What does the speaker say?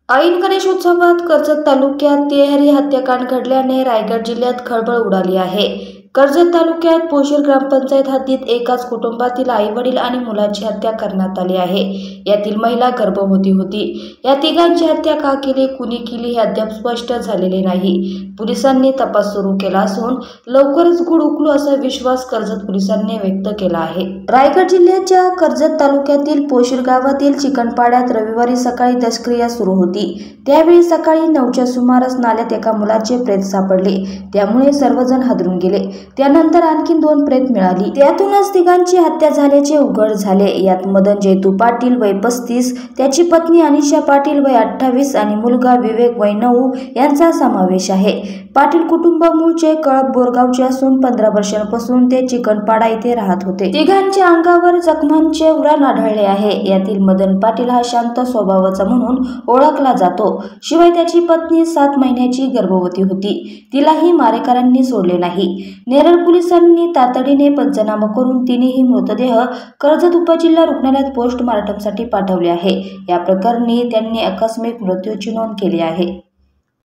ऐन गणेशोत्सवात कर्जत तालुक्यात तिहेरी हत्याकांड घडल्याने रायगड जिल्ह्यात खळबळ उडाली आहे। कर्जत तालुक्यात पोशीर ग्रामपंचायत हद्दीत एकाच कुटुंबातील आई-वडील आणि मुलाची हत्या करण्यात आली आहे। यातील महिला गर्भवती होती। या तिघांची हत्या का केली, कुणी केली हे अद्याप स्पष्ट झालेले नाही। पोलिसांनी तपास सुरू केला असून लवकरच गुढ उकलू असा विश्वास कर्जत पोलिसांनी व्यक्त केला आहे। रायगड जिल्ह्याच्या कर्जत तालुक्यातील पोशीर गावातील चिकनपाड्यात रविवारी सकाळी दशक्रिया सुरू होती। त्यावेळी सकाळी 9च्या सुमारास नाल्यात एका मुलाचे प्रेत सापडले। त्यामुळे सर्वजण हादरून गेले। त्यानंतर आणखी 2 प्रेत मिळाली। त्यातूनच तिघांची हत्या झाल्याचे उघड झाले। यात मदन जयतू पाटील वय 35, त्याची पत्नी अनिशा पाटील वय 28 आणि मुलगा विवेक वय 9 यांचा समावेश आहे। पाटील कुटुंब मूळचे कळप बोरगावचे असून 15 वर्षांपासून ते चिकनपाडा येथे राहत होते। तिघांच्या अंगावर जखमांचे उराण आढळले आहे। यातील मदन पाटील हा शांत स्वभावाचा म्हणून ओळखला जातो। शिवाय त्याची पत्नी 7 महिन्याची गर्भवती होती। तिलाही मारेकऱ्यांनी सोडले नाही। नेरळ पोलिसांनी तातडीने पंचनामा करून तिन्ही मृतदेह कर्जत उपजिल्हा रुग्णालयात पोस्टमार्टमसाठी पाठवले आहे। या प्रकरणी त्यांनी आकस्मिक मृत्यूची नोंद केली आहे।